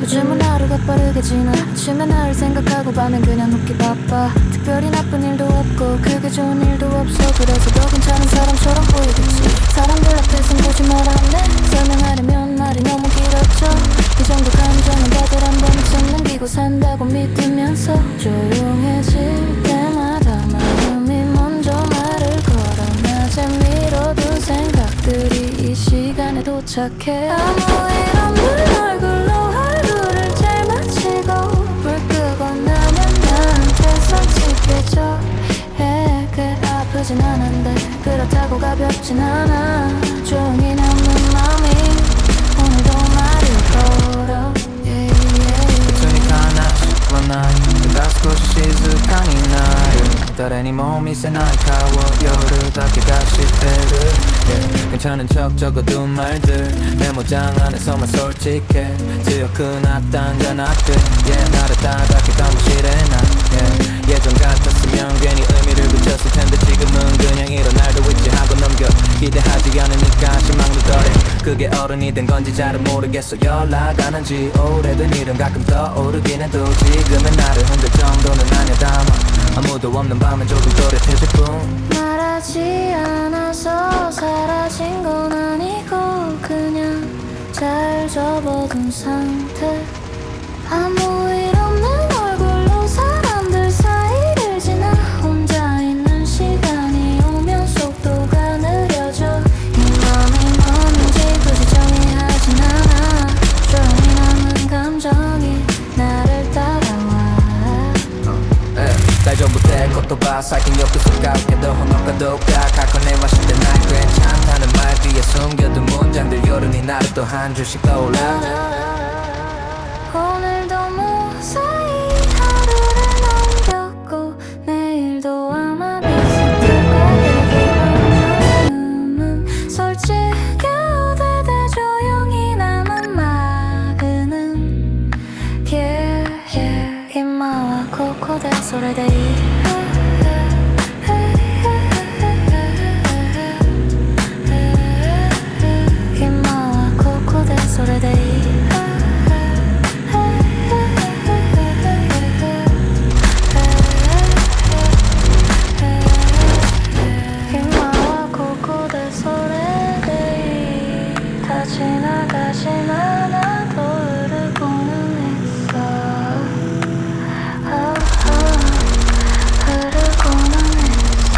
요즘은 하루가 빠르게 지나. 아침에 나를 생각하고 밤엔 그냥 눕기 바빠. 특별히 나쁜 일도 없고 크게 좋은 일도 없어. 그래서 더 괜찮은 사람처럼 보이겠지. 사람들 앞에선 거짓말 안 해. 설명하려면 말이 너무 길었죠. 이 정도 감정은 다들 한 번쯤 남기고 산다고 믿으면서 조용해질 때마다 마음이 먼저 말을 걸어. 낮에 미뤄둔 생각들이 이 시간에 도착해. 아무 일 없는 얼굴로 하루를 잘 마치고 불 끄고 나면 나한테서 지켜져. 꽤 아프진 않은데 그렇다고 가볍진 않아. 조용히 남는 마음이 오늘도 말을 걸어.だ少し静かになる誰にも見せない顔夜だけが知ってる、괜찮은 척 적어둔 말들 메모장 안에서만 솔직해. 지역은 건 앞에 나를 따갑게 감시래 난 예전 같았으면 괜히 의미를 붙였을 텐데 지금은 그냥 일어날 도 있지 하고 넘겨. 기대하지 않으니까 실망도 덜해. 그게 어른이 된 건지 잘은 모르겠어. 연락 안 한 지 오래된 일은 가끔 떠오르긴 해도 지금의 나를 흔들 정도는 아니야. 담아 아무도 없는 밤엔 조금 또렷해질 뿐. 말하지 않아서 사라진 건 아니고 그냥 잘 접어둔 상태. 아무 일 없는 얼굴로 사람들 사이를 지나. 혼자 있는 시간이 오면 속도가 느려져. 이 맘이 뭔지 굳이 정의하진 않아. 조용히 남은 감정이 나를 따라와. 날 전부터 것도 봐. 살긴 옆에서 가볍게도 혼업과도 가끔내 마실 때 날 괜찮다는 말 뒤에 숨겨둔 문장들. 여름이 나를 또 한 줄씩 떠올라. 오늘도 무사히 하루를 넘겼고 내일도 아마 비슷할 거야. 마음은 솔직해도 돼. 조용히 남은 마그는 이마와 코코대 소리대. 이마와 코코대 소리대. 지나가진 않아도 흐르고는 있어. 흐르고는 있어.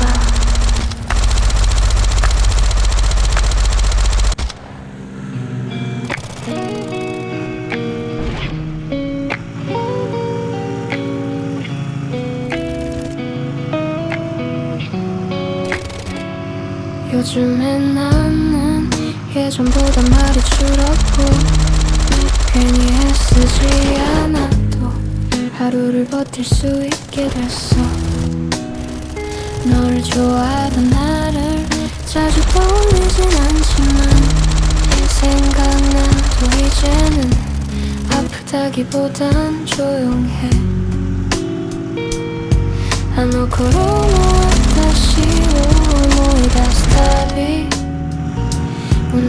요즘에 나는 예전보다 말이 줄었고 괜히 애쓰지 않아도 하루를 버틸 수 있게 됐어. 너를 좋아하던 나를 자주 떠올리진 않지만 생각나도 이제는 아프다기보단 조용해. 아노코로 모았다시 모이다 스탑이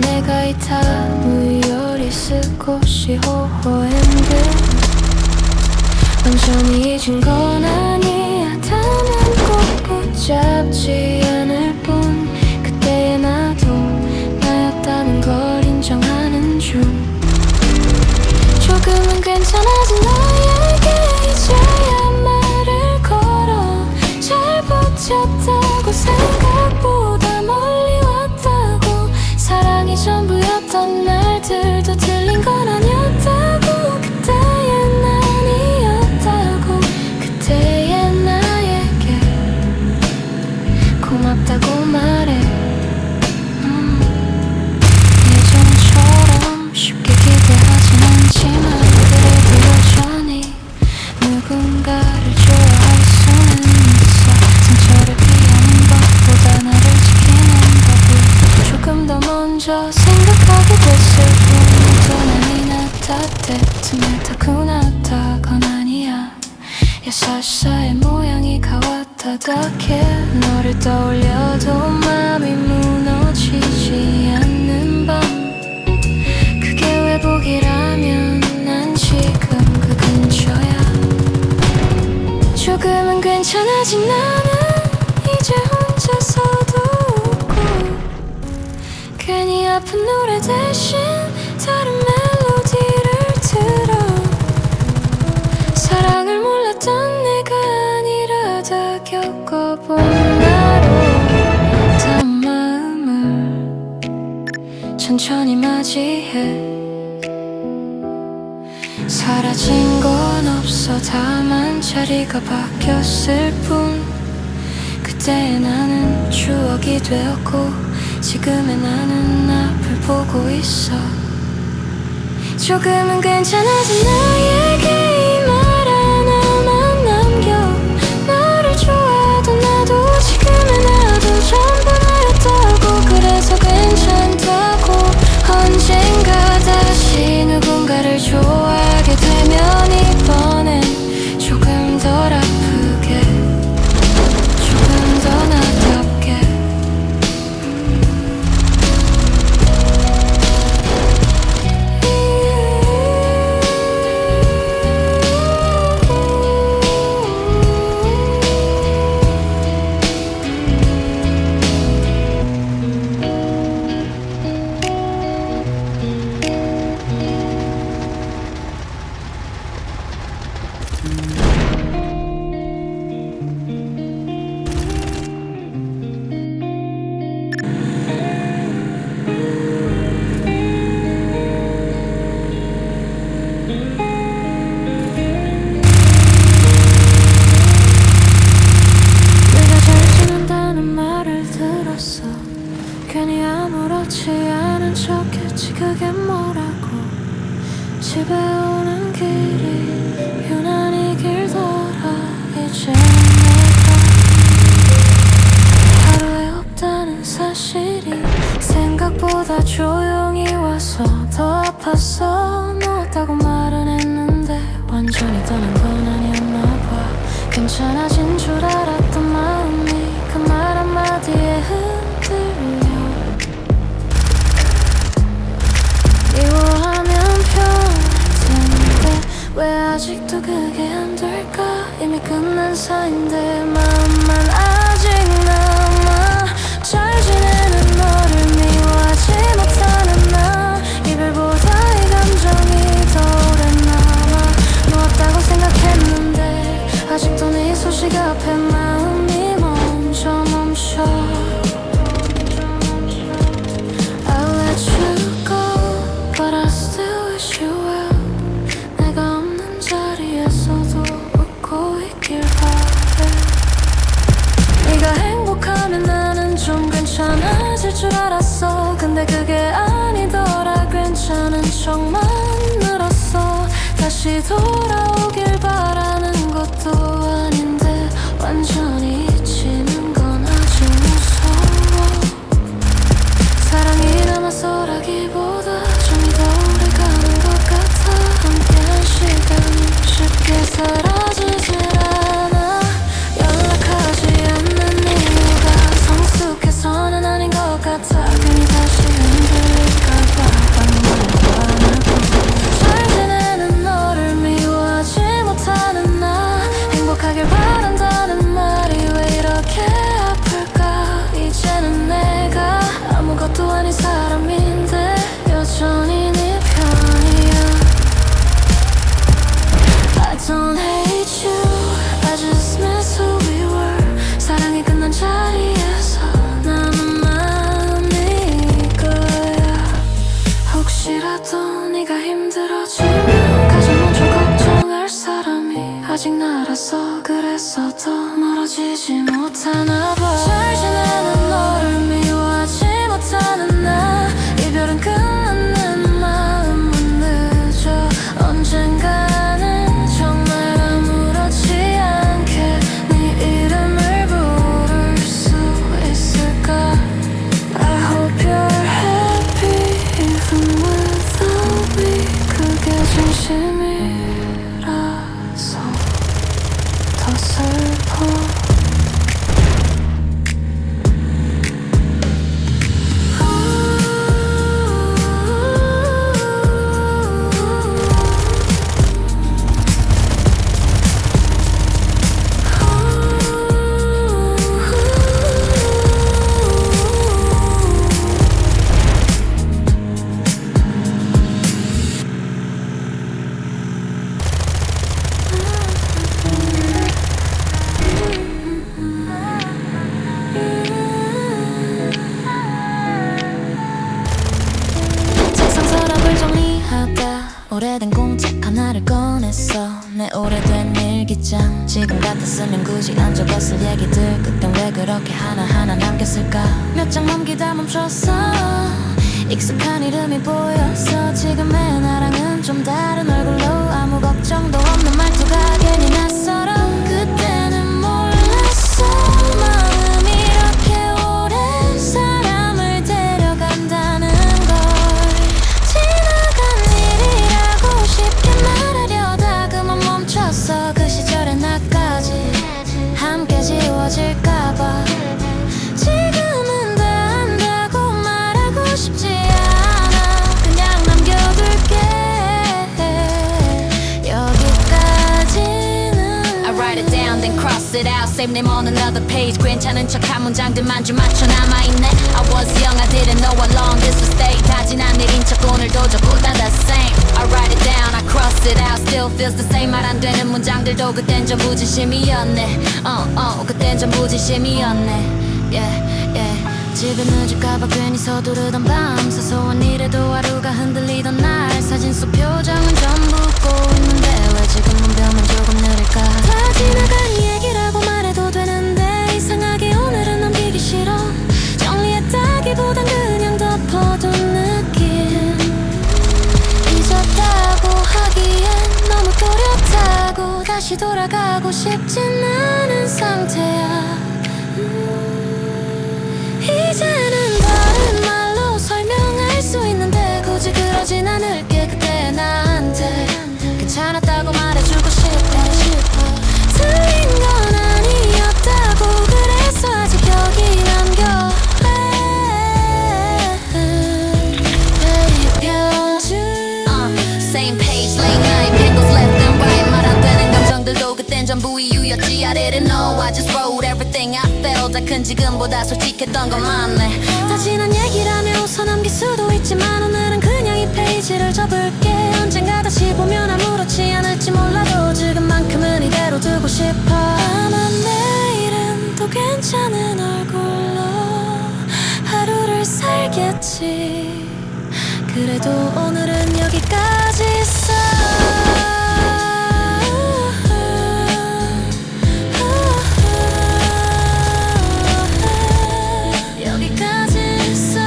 내가 이타무 요리少し 호호했는데 완전히 잊은 건 아니야. 다만 꼭 붙잡지 않을 뿐. 그때의 나도 나였다는 걸 인정하는 중. 조금은 괜찮아진 너에게 이제야 말을 걸어. 잘 버텼다고 생각보다 멀리 왔다고. 사랑이 전부였던 날들도 틀린 건 아니었다고. 그때의 난이었다고. 그때의 나에게 고맙다고 말해. 예전처럼 쉽게 기대하진 않지만 그래도 여전히 누군가를 좋아할 수는 있어. 상처를 피하는 것보다 나를 지키는 법을 조금 더 먼저 생각 하게 됐을 뿐 또 난이 나타대 틈을 타고 나타건 아니야 야사사의 모양이 가왔다닥해 너를 떠올려도 맘이 무너지지 않는 밤 그게 회복이라면 난 지금 그 근처야 조금은 괜찮아진 나는 이제 혼자서도 웃고 괜히 아픈 노래 대신 다른 멜로디를 들어 사랑을 몰랐던 내가 아니라 다 겪어본 나로 다음 마음을 천천히 맞이해 사라진 건 없어 다만 자리가 바뀌었을 뿐 그때의 나는 추억이 되었고 지금의 나는 앞을 보고 있어 조금은 괜찮아진 나에게 이 말 하나만 남겨 너를 좋아하던 나도 지금의 나도 전부 나였다고 그래서 괜찮다고 언젠가 다시 누군가를 좋아하게 되면 이번엔 조금 덜 아프게 조금 더 나답게 내가 잘 지낸다는 말을 들었어 괜히 아무렇지 않은 척했지 그게 뭐라고 집에 오는 길이 유난히 길더라 이제 내가 하루에 없다는 사실이 생각보다 조용히 와서 더 아팠어 누웠다고 말은 했는데 완전히 떠난 건 아니었나 봐 괜찮아진 줄 알았던 마음이 그 말 한마디에 흔들려 미워하면 편할 텐데 왜 아직도 그게 안 될까 이미 끝난 사이인데 마음만 아직 남아 잘 지내는 너를 미워하지 못하는 나 이별보다 이 감정이 더 오래 남아 놓았다고 생각했는데 아직도 네 소식 앞에 마음이 멈춰 I'll let you go But I still wish you well 내가 없는 자리에서도 웃고 있길 바래 네가 행복하면 나는 좀 괜찮아질 줄 알았어 근데 그게 아니더라 괜찮은 척만 늘었어 다시 돌아오길 바라는 것도 아닌데 완전히 잊히는 건 아직 무서워 사랑이 남아서라기보다 좀이 더 오래 가는 것 같아 함께한 시간이 쉽게 사라지질 않아 연락하지 않는 이유가 성숙해서는 아닌 것 같아 괜히 다시 흔들릴까봐 아무 말도 안 하고 잘 지내는 너를 미워하지 못하는 나 행복하길 바란다는 말이 왜 이렇게 아플까 이제는 내가 아무것도 아닌 사람인데 여전히 네 편이야 I don't hate you I just miss who we were 사랑이 끝난 자리에서 남은 마음이 이거야 혹시라도 네가 힘들어지면 가장 먼저 걱정할 사람이 아직 나라서 그래서 더 멀어지지 못하나 봐 잘 지내는 너를 미워하지 못하는 나 이별은 끝났는 마음은 늦어 언젠가는 정말 아무렇지 않게 네 이름을 부를 수 있을까 I hope you're happy without me 그게 진심이라서 더 슬퍼 책상 서랍을 정리하다 오래된 공책 하나를 꺼냈어 내 오래된 일기장 지금 같았으면 굳이 안 적었을 얘기들 그땐 왜 그렇게 하나하나 남겼을까 몇 장 넘기다 멈췄어 익숙한 이름이 보였어 지금의 나랑은 좀 다른 얼굴로 아무 걱정도 없는 말투가 괜히 낯설어 그때는 몰랐어 마음이 이렇게 오랜 사람을 데려간다는 걸 지나간 일이라고 쉽게 말하려다 그만 멈췄어 그 시절의 나까지 함께 지워질까봐 지금은 다 안다고 말하고 싶지 않아 그냥 남겨둘게 여기까지는 I write it down then cross it out Save name on another page 괜찮은 척 한 문장들만 좀 맞춰 남아있네 I was young I didn't know how long this would stay 다 지난 일인 척 오늘도 전부 다 the same I write it down I cross it out Still feels the same 말 안 되는 문장들도 그땐 전부 진심이었네 그땐 전부 진심이었네 yeah. 집에 늦을까봐 괜히 서두르던 밤 사소한 일에도 하루가 흔들리던 날 사진 속 표정은 전부 웃고 있는데 왜 지금은 변면 조금 느릴까 다 지나간 얘기라고 말해도 되는데 이상하게 오늘은 넘기기 싫어 정리했다기보단 그냥 덮어둔 느낌 잊었다고 하기엔 너무 또렷하고 다시 돌아가고 싶진 않은 상태야 이제는 다른 말로 설명할 수 있는데 굳이 그러진 않을게 그때 나한테 괜찮았다고 말해주고 싶어 틀린 건 아니었다고 그래서 아직 여기 남겨 Same page late night Pickles left and right 말 안 되는 감정들도 그땐 전부 이유였지 I didn't know I just wrote everything I felt 다 큰 지금보다 솔직했던 건 맞네 다 지난 얘기라며 웃어 넘길 수도 있지만 오늘은 그냥 이 페이지를 접을게 언젠가 다시 보면 아무렇지 않을지 몰라도 지금만큼은 이대로 두고 싶어 아마 내일은 또 괜찮은 얼굴로 하루를 살겠지 그래도 오늘은 여기까지 있어 여기까지 있어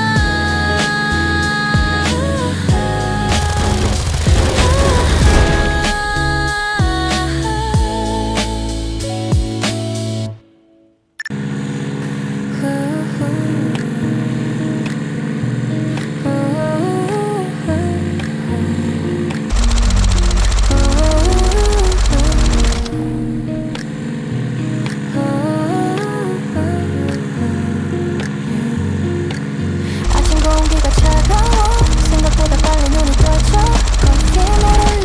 아침 공기가 차가워 생각보다 빨리 눈이 떠져 커피를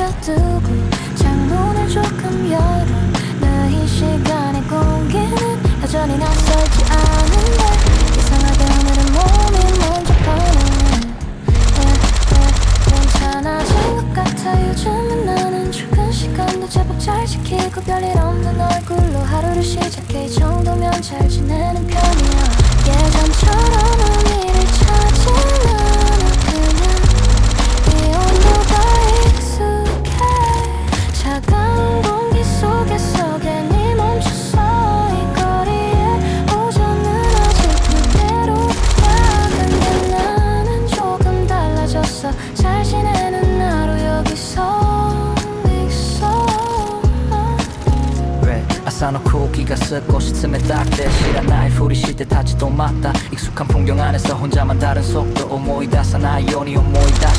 올려두고 창문을 조금 열어 이 시간의 공기는 여전히 낯설지 않은데 이상하게 오늘은 몸이 먼저 반응해 괜찮아진 것 같아 요즘은 나는 출근 시간도 제법 잘 지키고 별일 없는 얼굴로 하루를 시작해 이 정도면 잘 지내는 편이야 예전처럼 의미를 찾진 않아 그냥 이 온도가 익숙해 차가운 공기 속에서 괜히 멈췄어 이 거리에 오전은 아직 그대로야 근데 나는 조금 달라졌어 잘 지내는 하루 여기서 있어 왜 쌓아놓고 기가 쓰고 시틈에 딱 대시란 나의 후리실 때 다지도 맞다 익숙한 풍경 안에서 혼자만 다른 속도로 모이다 사나이 온이 모이다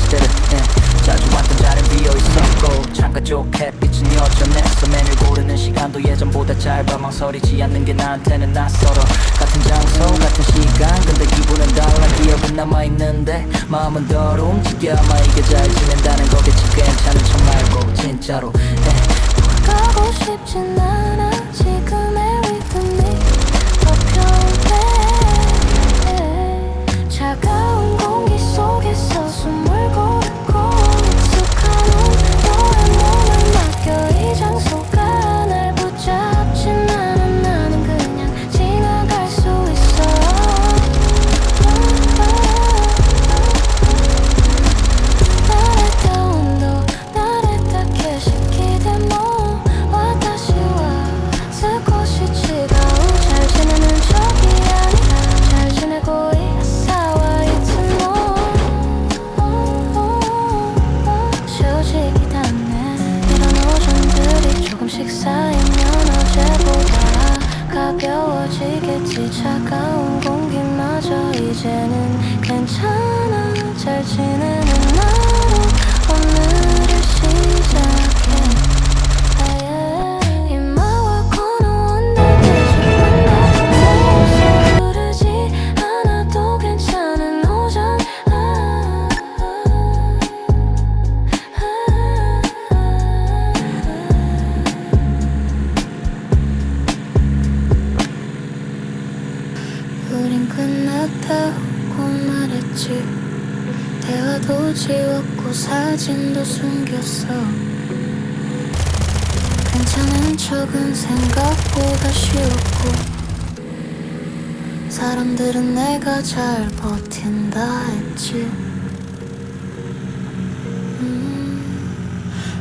가족 햇빛은 여전했어. 메뉴 고르는 시간도 예전보다 짧아. 망설이지 않는 게 나한테는 낯설어. 같은 장소 같은 시간 근데 기분은 달라. 기억은 남아있는데 마음은 덜 움직여. 아마 이게 잘 지낸다는 거겠지. 괜찮은 척 말고 진짜로 가고 싶진 않아. 지금의 리듬이 더 편해. 차가운 공기 속에서 숨을 고르고 익숙한 너의 몸을 맡겨. 이 장소가 날 붙잡진 않아. 나는 그냥 지나갈 수 있어. 나랬다 온도 나랬다景色でも私は少し違う。잘 지내는 척이 아니라 잘 지내고 있어. 이つも 쉬워지기 닿네. 이런 오전들이 조금씩 쌓이면 어제보다 가벼워지겠지. 차가운 공기마저 이제는 괜찮아. 잘 지내는 나로 오늘을 시작해. 이마와 건너온 날 계속 만나도 부르지 않아도 괜찮은 오전. 우린 끝났다고 말했지. 대화도 지웠고 사진도 숨겼어. 괜찮은 척은 생각보다 쉬웠고 사람들은 내가 잘 버틴다 했지.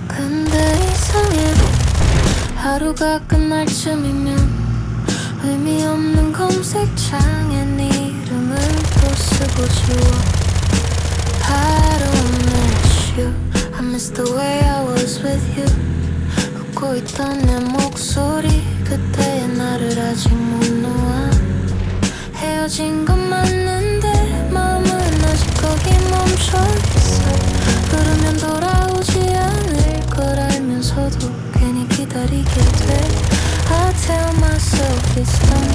근데 이상해. 하루가 끝날 쯤이면 의미 없는 검색창에 네 이름을 또 쓰고 지워. I don't miss you. I miss the way I was with you. 웃고 있던 내 목소리 그때의 나를 아직 못 놓아. 헤어진 건 맞는데 마음은 아직 거기 멈춰있어. 부르면 돌아오지 않을 걸 알면서도 괜히 기다리게 돼. I tell myself it's done,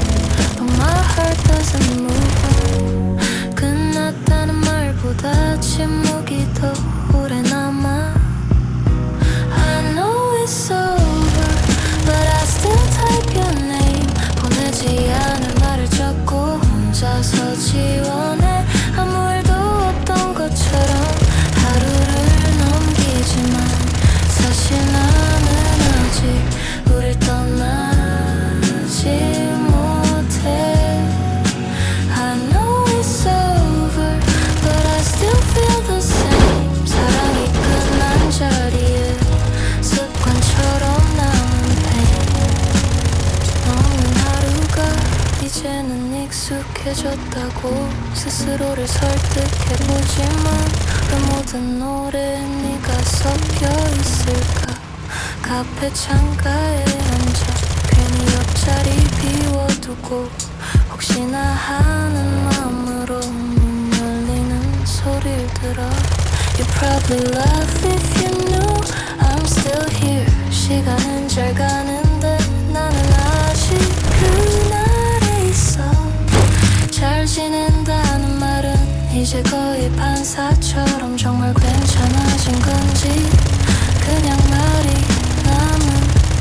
but my heart doesn't move on. 끝났다는 말보다 침묵이 더 오래 남아. I know it's over, but I still type your name. 보내지 않을 말을 적고 혼자서 지워내. 아무 일도 없던 것처럼 하루를 넘기지만 사실 나는 아직 우릴 떠나지 못해. I know it's over, but I still feel the same. 사랑이 끝난 자리에 습관처럼 남은 pain. 없는 하루가 이제는 익숙해졌다고 스스로를 설득해보지만 왜 모든 노래에 네가 섞여 있을까. 카페 창가에 앉아 괜히 옆자리 비워두고 혹시나 하는 마음으로 문 열리는 소리를 들어. You probably laugh if you knew I'm still here. 시간은 잘 가는데 나는 아직 그날에 있어. 잘 지낸다는 말은 이제 거의 반사처럼 정말 괜찮아진 건지 그냥 말이 남은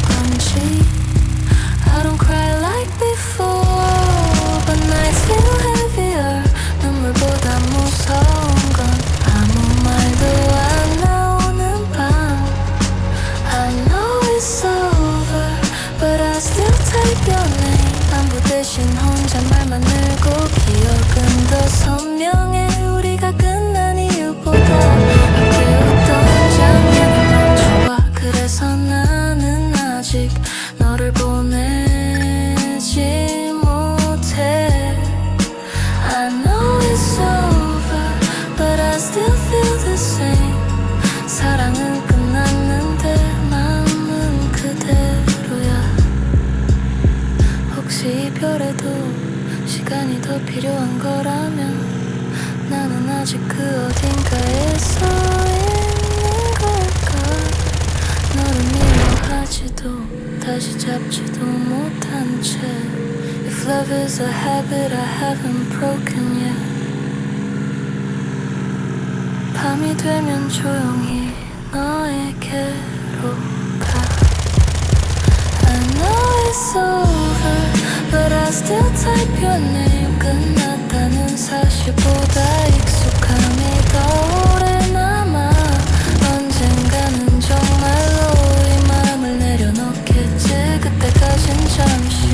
건지. I don't cry like before, but nights feel heavier. 눈물보다 무서운 건 아무 말도 안 나오는 밤. I know it's over, but I still type your name. 안부 대신 혼잣말만 늘고 기억은 더 선명해. 우리가 끝난 이유보다 함께 웃던 장면이 더 좋아. 그래서 나는 아직 너를 보내지 못해. I know it's over, but I still feel the same. 사랑은 끝났는데 마음은 그대로야. 혹시 이별에도 시간이 더 필요한 거라면 나는 아직 그 어딘가에 서 있는 걸까. 너 Love is a habit I haven't broken yet. 밤이 되면 조용히 너에게로 가. I know it's over, but I still type your name. 끝났다는 사실보다 익숙함이 더 오래 남아. 언젠가는 정말로 이 마음을 내려놓겠지. 그때까진 잠시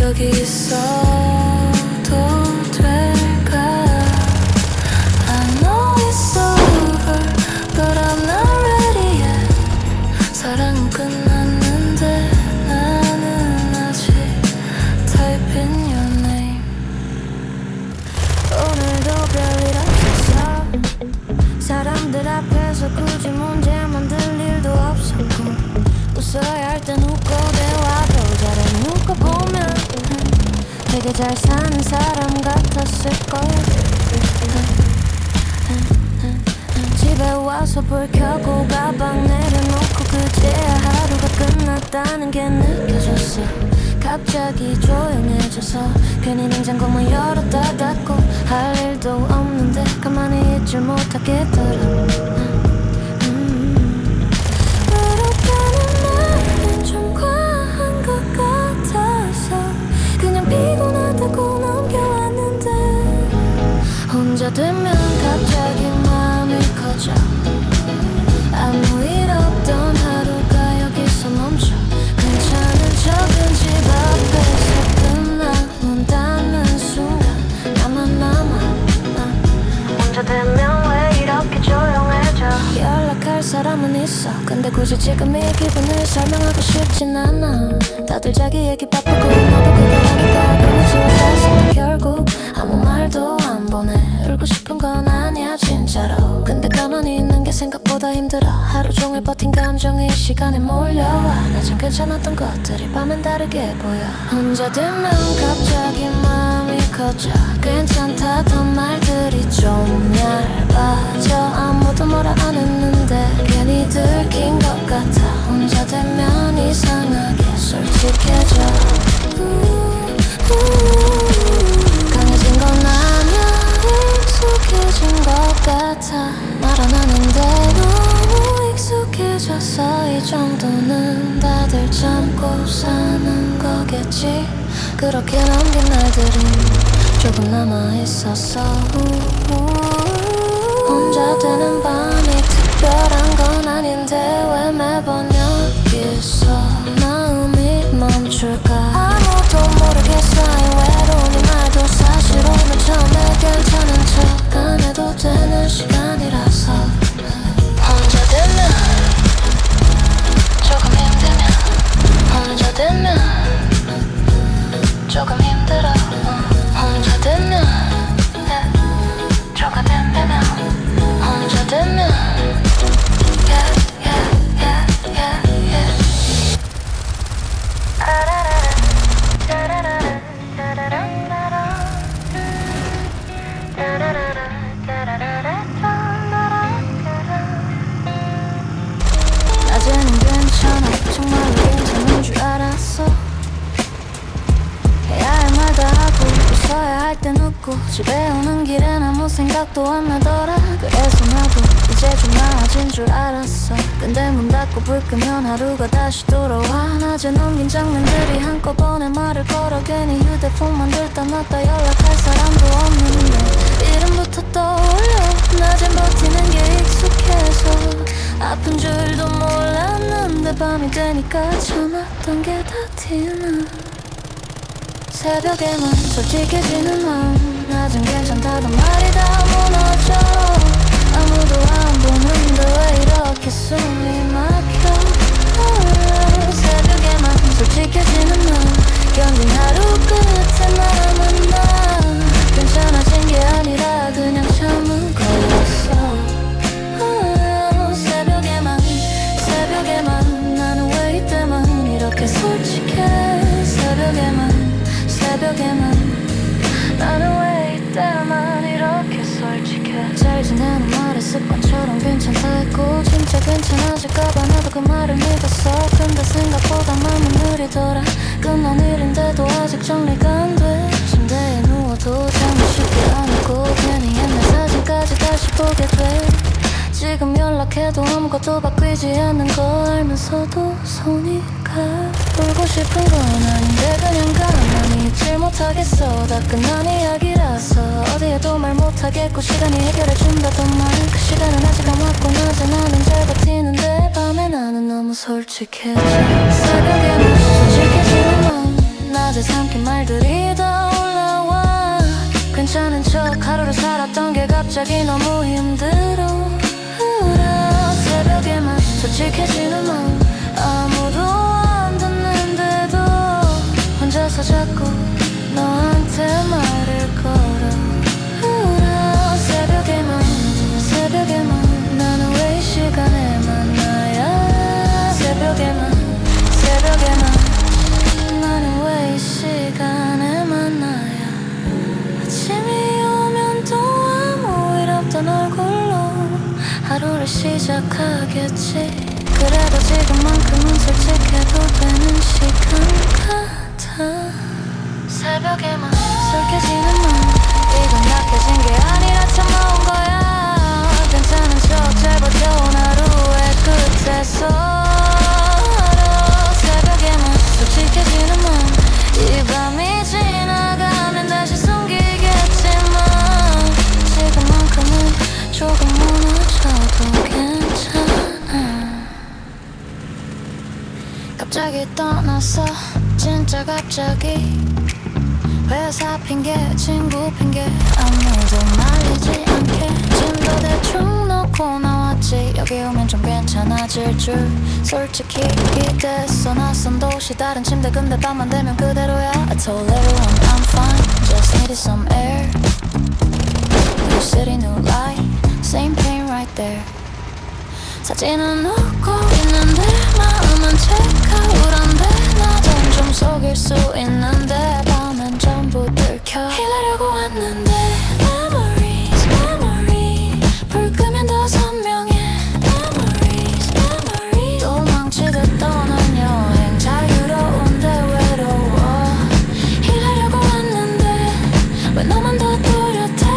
여기 있어도 될까? I know it's over, but I'm not ready yet. 사랑은 끝났는데 나는 아직 typing your name. 오늘도 별일 없었어. 사람들 앞에서 굳이 문제 만들 일도 없었고. 웃어야 할 땐 웃고 대화도 잘해. 누가 보면 되게 잘 사는 사람 같았을 거야. 집에 와서 불 켜고 가방 내려놓고 그제야 하루가 끝났다는 게 느껴졌어. 갑자기 조용해져서 괜히 냉장고만 열었다 닫고 할 일도 없는데 가만히 있질 못하겠더라. 외롭다는 말은 좀 과한 것 같아서 그냥 피곤하다고 넘겨왔는데 혼자 되면 갑자기 마음이 커져. 아무 일 없던 하루가 여기서 멈춰. 괜찮은 척은 집 앞에서 끝나온다는 순간 나만 남아. 혼자 되면 왜 이렇게 조용해져. 연락할 사람은 있어. 근데 굳이 지금 이 기분을 설명하고 싶진 않아. 다들 자기 얘기 바쁘고 너도 그걸 하니까 괜히 지워졌어. 결국 아무 말도 안 보내. 울고 싶은 건 아니야 진짜로. 근데 가만히 있는 게 생각보다 힘들어. 하루 종일 버틴 감정이 시간에 몰려와. 낮엔 괜찮았던 것들이 밤엔 다르게 보여. 혼자 되면 갑자기 마음이 커져. 괜찮다던 말들이 좀 얇아져. 아무도 뭐라 안 했는데 괜히 들킨 것 같아. 혼자 되면 이상하게 솔직해져. 강해진 건 아니야. 익숙해진 것 같아. 말 안 하는데 너무 익숙해져서 이 정도는 다들 참고 사는 거겠지. 그렇게 남긴 날들이 조금 남아있었어. 혼자 되는 밤이 특별한 건 아닌데 왜 매번 여기서 마음이 멈출까. 아무도 모르게 쌓인 외로운 이 말도 사실 오늘 처음에 괜찮은 척 안 해도 되는 시간이라서. 혼자 되면 조금 힘들면 혼자 되면 조금 힘들어. 혼자 되면 조금 힘들면 혼자 되면 낮에는 괜찮아. 정말로 괜찮은 줄 알았어. 해야 할 말 다 하고 웃어야 할 땐 웃고 집에 오는 길엔 아무 생각도 안 나더라. 그래서 나도 이제 좀 나아진 줄 알았어. 근데 문 닫고 불 끄면 하루가 다시 돌아와. 낮에 넘긴 장면들이 한꺼번에 말을 걸어. 괜히 휴대폰만 들다 놨다 연락할 사람도 없는데 이름부터 떠올려. 낮엔 버티는 게 익숙해서 아픈 줄도 몰랐는데 밤이 되니까 참았던 게 다 티나. 새벽에만 솔직해지는 마음. 낮은 괜찮다던 말이 다 무너져. 아무도 안 보는데 왜 이렇게 숨이 막혀. 새벽에만 솔직해지는 마음. 견딘 하루 끝에 남은 나. 괜찮아진 게 아니라 그냥 참은 거였어. 새벽에만 나는 왜 이때만 이렇게 솔직해. 새벽에만 나는 왜 이때만 이렇게 솔직해. 잘 지내는 말에 습관처럼 괜찮다 했고 진짜 괜찮아질까봐 나도 그 말을 믿었어. 근데 생각보다 마음은 느리더라. 끝난 일인데도 아직 정리가 안 돼. 침대에 누워도 잠이 쉽게 안 오고 괜히 옛날 사진까지 다시 보게 돼. 지금 연락해도 아무것도 바뀌지 않는 거 알면서도 손이 가. 울고 싶은 건 아닌데 그냥 가만히 있질 못하겠어. 다 끝난 이야기라서 어디에도 말 못하겠고 시간이 해결해준다던 말. 그 시간은 아직 안 왔고 낮에 나는 잘 버티는데 밤에 나는 너무 솔직해져. 새벽에는 솔직해지는 마음 낮에 삼킨 말들이 떠올라와. 괜찮은 척 하루를 살았던 게 갑자기 너무 힘들어. 새벽에만 솔직해지는 마음 아무도 안 듣는데도 혼자서 자꾸 너한테 말을 걸어. 새벽에만 나는 왜 이 시간에 만나야. 새벽에만 나는 왜 이 시간에 만나야. 아침이 오면 또 아무 일 없던 얼굴로 하루를 시작하겠지. 그래도 지금만큼은 솔직해도 되는 시간 같아. 새벽에만 솔직해지는 마음 이건 약해진 게 아니라 참아온 거야. 괜찮은 척 잘 버텨온 하루의 끝에서 새벽에만 솔직해지는 마음 이 밤이 지나가면 다시 숨기겠지만 지금만큼은 조금 무너져도 괜찮아. 갑자기 떠났어 진짜 갑자기. 회사 핑계 친구 핑계 아무도 말리지 않게 짐도 대충 놓고 나왔지. 여기 오면 좀 괜찮아질 줄 솔직히 기대했어. 낯선 도시 다른 침대 근데 밤만 되면 그대로야. I told everyone I'm fine just needed some air. New city new light same pain right there. 사진은 웃고 있는데 마음은 체크아웃한데 나도 좀 속일 수 있는데 밤엔 전부 들켜 힐하려고 왔는데 Memories memory 불 끄면 더 선명해 Memories memory 도망치듯 떠난 여행 자유로운데 외로워 힐하려고 왔는데 왜 너만 더 또렷해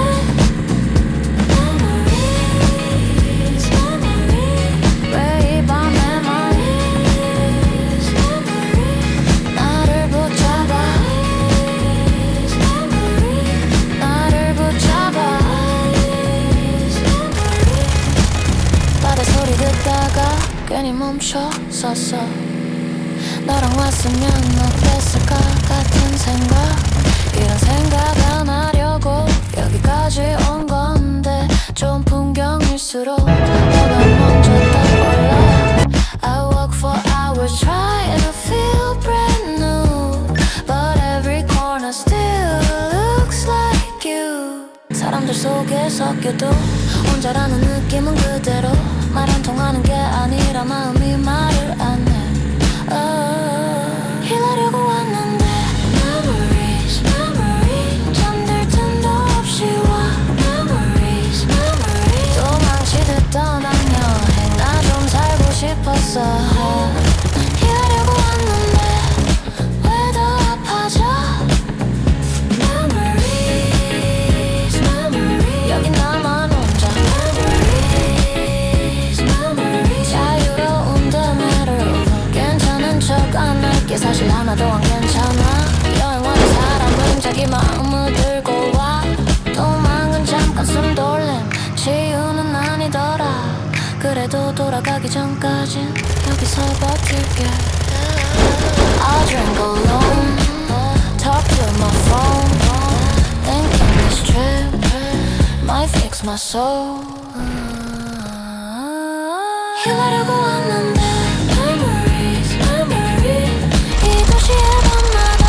괜히 멈춰 섰어. 너랑 왔으면 어땠을까 같은 생각. 이런 생각 안 하려고 여기까지 온 건데 좀 풍경일수록 너가 먼저 떠올라. I walk for hours trying to feel brand new but every corner still looks like you. 사람들 속에 섞여도 혼자라는 느낌은 그대로. 말 안 통하는 게 아니라 마음이 말을 안 해. 힐하려고 왔는데 Memories memory 잠들 틈도 없이 와 Memories memory 도망치듯 떠난 여행 나 좀 살고 싶었어. 힐하려고 왔는데 왜 더 아파져 Memories memory 여기 나만 혼자 안 할게 사실 하나도 안 괜찮아. 여행 와는 사람은 자기 마음을 들고 와. 도망은 잠깐 숨 돌림 치유는 아니더라. 그래도 돌아가기 전까진 여기서 버틸게. I'll drink alone talk to my phone thinking this trip might fix my soul. 힐하려고 왔는데 이 도시의 밤마다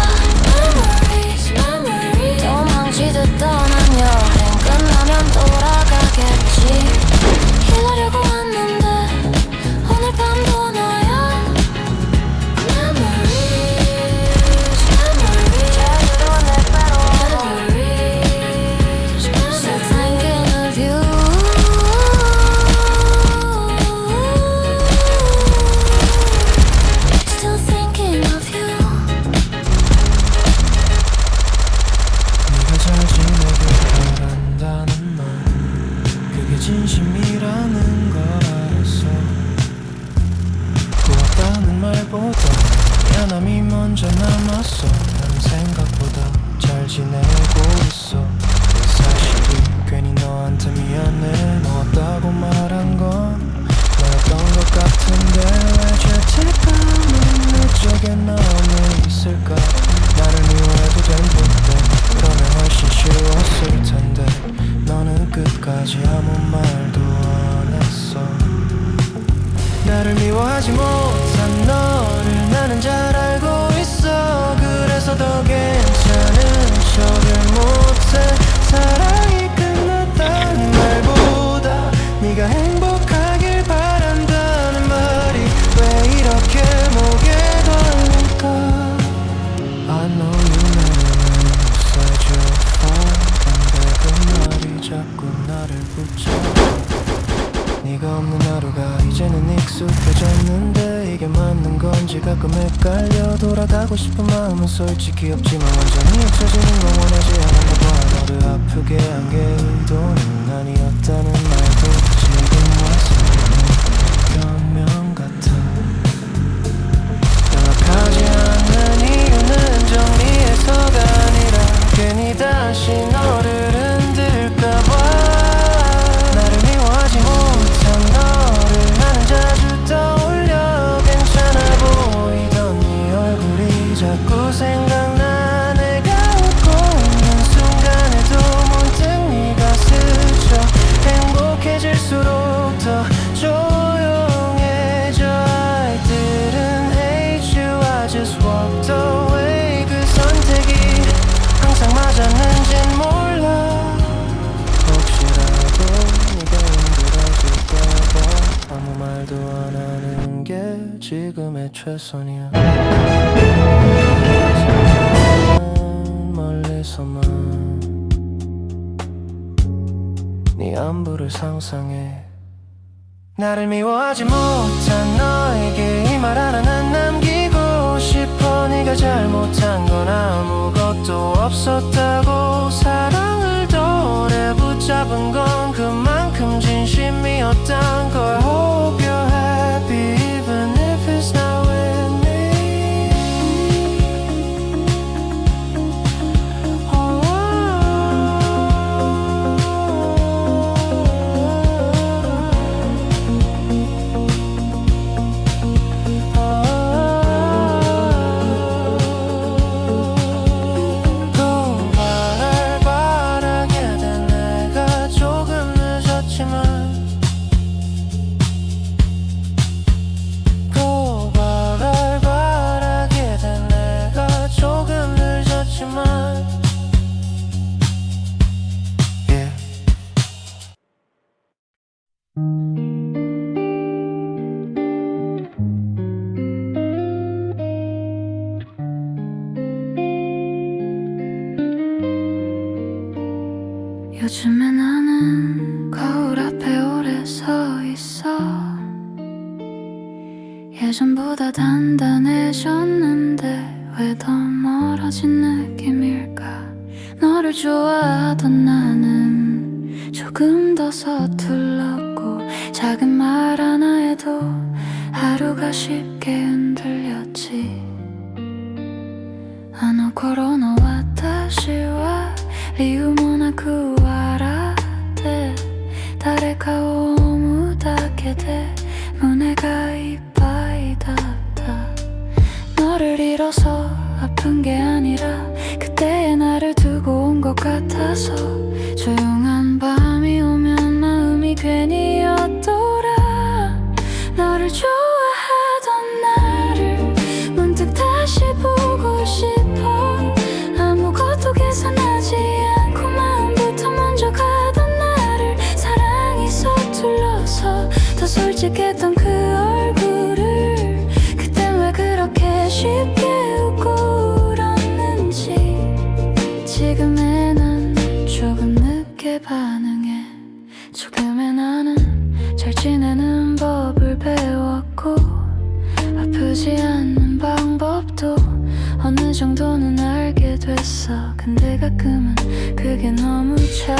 Memories memory 도망치듯 떠난 여행 끝나면 돌아가겠지. 힐하려고 왔는데 오늘 밤도 너야 Memories memory 자유로운 내 배로 Memories still thinking of you. 나를 미워하지 못한 너를 나는 잘 알고 있어. 그래서 더 괜찮은 척을 못해. 사랑이 끝났다는 말보다 네가 행복하길 바란다는 말이 왜 이렇게 목에 걸릴까. I know you never inside your phone. 근데 그 말이 자꾸 나를 붙잡아. 네가 없는 하루가 이제는 익숙해졌는데 이게 맞는 건지 가끔 헷갈려. 돌아가고 싶은 마음은 솔직히 없지만 완전히 잊혀지는 건 원하지 않았나 봐. 너를 아프게 한 게 의도는 아니었다는 말도 지금 와서 변명 같아. 연락하지 않는 이유는 정리해서가 아니라 괜히 다시 너를 흔들까봐. 나를 미워하지 못한 너를 나는 자주 떠올려. 괜찮아 보이던 네 얼굴이 자꾸 생각나. 내가 웃고 있는 순간에도 문득 네가 스쳐. 행복해질수록 더 조용해져. I didn't hate you, I just walked away. 그 선택이 항상 맞았는진 몰라. 혹시라도 네가 힘들어질까봐 아무 말도 안 하는 게 지금의 최선이야. 멀리서만 네 안부를 상상해. 나를 미워하지 못한 너에게 이 말 하나는 남기고 싶어. 네가 잘못한 건 아무것도 없었다고. 사랑을 더 오래 붙잡은 건 그만큼 진심이었단 걸. Hope you're happy even if it's not with me. Oh, 고발을 바라게 된 내가 조금 늦었지만 고발을 바라게 된 내가 조금 늦었지만 yeah. 요즘에 나는 거울 앞에 오래 서 있어. 예전보다 단단해졌는데 왜 더 멀어진 느낌일까. 너를 좋아하던 나는 조금 더 서툴렀고 작은 말 하나에도 하루가 쉽게 흔들렸지. あの頃の私は理由もなく笑って誰かを思うだけで胸がいっぱいだった。너를 잃어서 아픈 게 아니라 그때의 나를 두고 온 것 같아서 조용한 밤이 오면 마음이 괜히였더라. 너를 좋아하던 나를 문득 다시 보고 싶어. 아무것도 계산하지 않고 마음부터 먼저 가던 나를 사랑이 서툴러서 더 솔직했던 그 얼굴을 그땐 왜 그렇게 쉽게 웃고 울었는지 지금의 난 조금 늦게 반응해. 조금의 나는 잘 지내는 법을 배웠고 아프지 않는 방법도 어느 정도는 알게 됐어. 근데 가끔은 그게 너무 잘